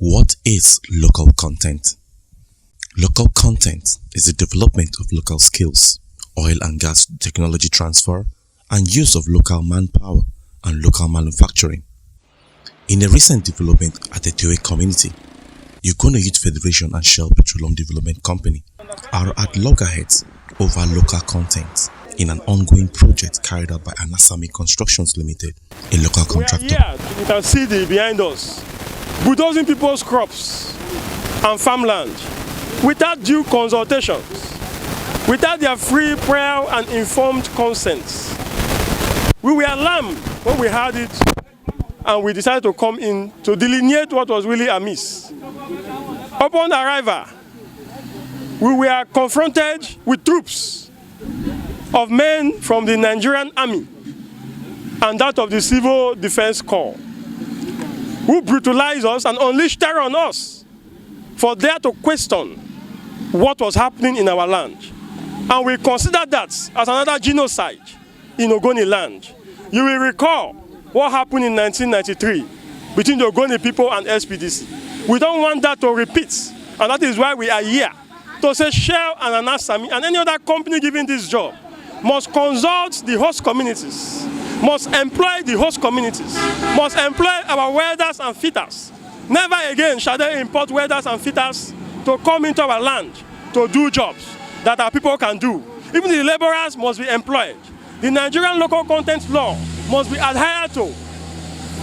What is local content? Local content is the development of local skills, oil and gas technology transfer, and use of local manpower and local manufacturing. In a recent development at the Tewe community, Ogoni Youth Federation and Shell Petroleum Development Company are at loggerheads over local content in an ongoing project carried out by Anasami Constructions Limited, a local contractor. We are here, you can see behind us, bulldozing people's crops and farmland without due consultations, without their free, prior and informed consents. We were alarmed when we heard it, and we decided to come in to delineate what was really amiss. Upon arrival, we were confronted with troops of men from the Nigerian army and that of the Civil Defense Corps, who brutalized us and unleashed terror on us for there to question what was happening in our land. And we consider that as another genocide in Ogoni land. You will recall what happened in 1993 between the Ogoni people and SPDC. We don't want that to repeat, and that is why we are here to say Shell and Anasami and any other company giving this job must consult the host communities, must employ the host communities, must employ our welders and fitters. Never again shall they import welders and fitters to come into our land to do jobs that our people can do. Even the laborers must be employed. The Nigerian local content law must be adhered to.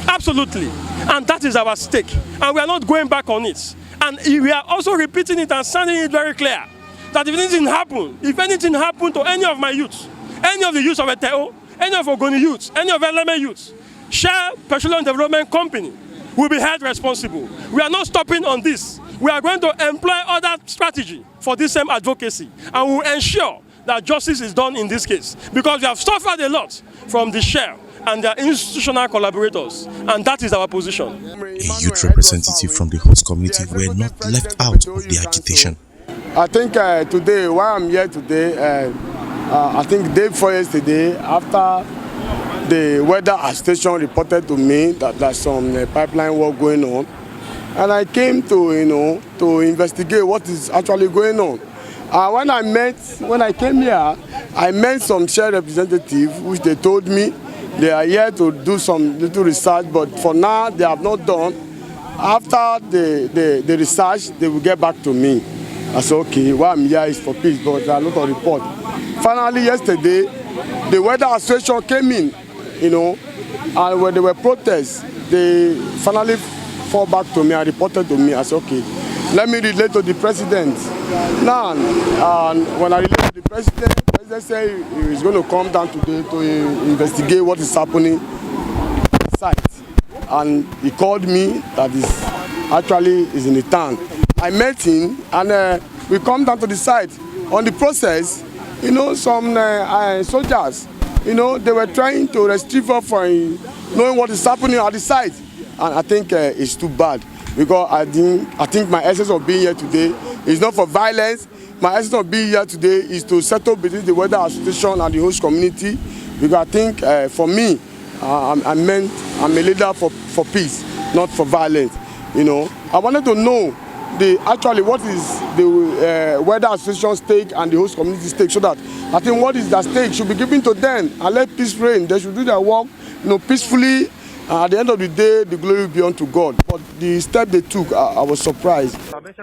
Absolutely. And that is our stake. And we are not going back on it. And we are also repeating it and sounding it very clear that if anything happened to any of my youths, any of the youths of Eteo, any of Ogoni youths, any of Eleme youths, Shell Petroleum Development Company will be held responsible. We are not stopping on this. We are going to employ other strategy for this same advocacy, and we will ensure that justice is done in this case, because we have suffered a lot from the Shell and their institutional collaborators, and that is our position. A youth representative from the host community were not left out of the agitation. I think today, why I'm here today, I think day before yesterday, after the weather station reported to me that there's some pipeline work going on, and I came to to investigate what is actually going on. When I came here, I met some Shell representatives, which they told me they are here to do some little research, but for now they have not done. After the research, they will get back to me. I said, okay, why I'm here is for peace, but there are a lot of reports. Finally, yesterday, the weather association came in, and when there were protests, they finally fall back to me and reported to me. I said, okay, let me relate to the president. Now, when I relate to the president said he's going to come down today to investigate what is happening at the site. And he called me that is in the town. I met him, and we come down to the site. On the process, some soldiers, they were trying to restrict us from knowing what is happening at the site. And I think it's too bad, because I think my essence of being here today is not for violence. My essence of being here today is to settle between the weather association and the host community, because I think for me, I'm a leader for peace, not for violence. I wanted to know what is the weather association stake and the host community stake, so that I think what is that stake should be given to them and let peace reign. They should do their work, peacefully. At the end of the day, the glory will be unto God. But the step they took, I was surprised.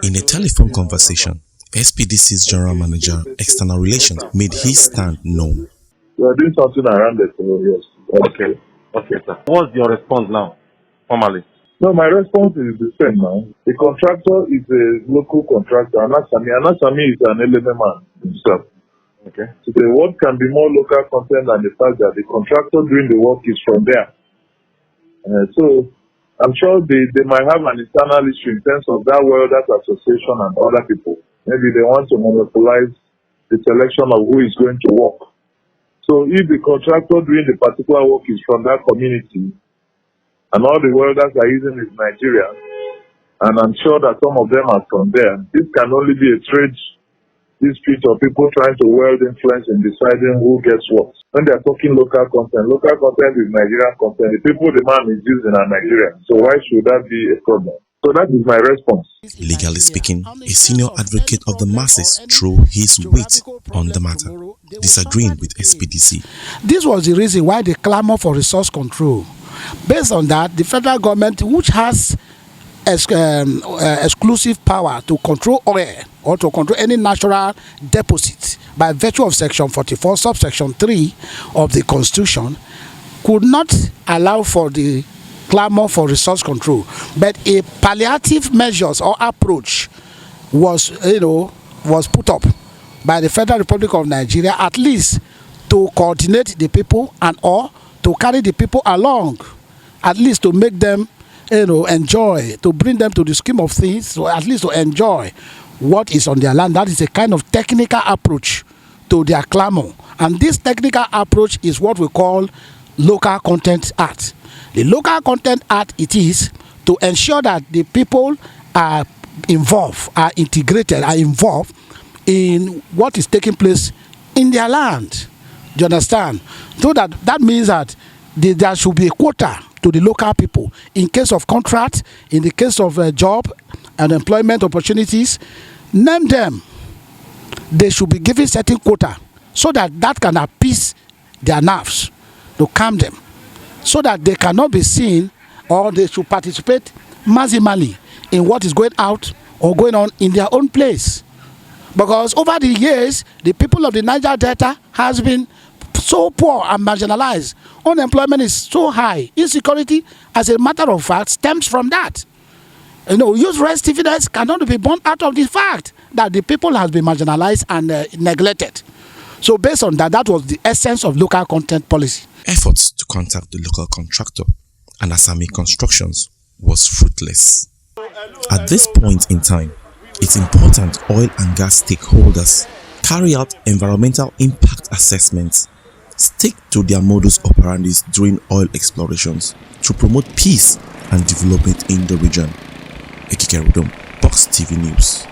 In a telephone conversation, SPDC's General Manager, External Relations, made his stand known. We are doing something around it, yes. Okay, sir. What's your response now, formally? No, my response is the same now. The contractor is a local contractor. Anasami is an element man himself. Okay. So the work can be more local content than the fact that the contractor doing the work is from there. So I'm sure they might have an internal issue in terms of that welders association and other people. Maybe they want to monopolize the selection of who is going to work. So if the contractor doing the particular work is from that community, and all the welders are using is Nigeria, and I'm sure that some of them are from there, this can only be a trade dispute of people trying to weld influence in deciding who gets what. When they're talking local content is Nigerian content. The people the man is using are Nigerian. So why should that be a problem? So that is my response. Legally speaking, a senior advocate of the masses threw his weight on the matter, disagreeing with SPDC. This was the reason why they clamor for resource control. Based on that, the federal government, which has exclusive power to control oil or to control any natural deposit by virtue of Section 44, subsection 3 of the Constitution, could not allow for the clamor for resource control, but a palliative measures or approach was put up by the Federal Republic of Nigeria, at least to coordinate the people and or to carry the people along, at least to make them enjoy, to bring them to the scheme of things, so at least to enjoy what is on their land. That is a kind of technical approach to their clamor, and this technical approach is what we call Local Content Act. The Local Content Act, it is to ensure that the people are involved, are integrated, are involved in what is taking place in their land. Do you understand? So that means that there should be a quota to the local people in case of contract, in the case of job and employment opportunities. Name them. They should be given certain quota so that can appease their nerves, to calm them, so that they cannot be seen, or they should participate maximally in what is going out or going on in their own place. Because over the years, the people of the Niger Delta has been so poor and marginalized. Unemployment is so high. Insecurity, as a matter of fact, stems from that. Youth restiveness cannot be born out of the fact that the people has been marginalized and neglected. So based on that, that was the essence of local content policy. Efforts to contact the local contractor and Asami Constructions was fruitless. At this point in time, it's important oil and gas stakeholders carry out environmental impact assessments, stick to their modus operandi during oil explorations to promote peace and development in the region. Ekike Rudom, Box TV News.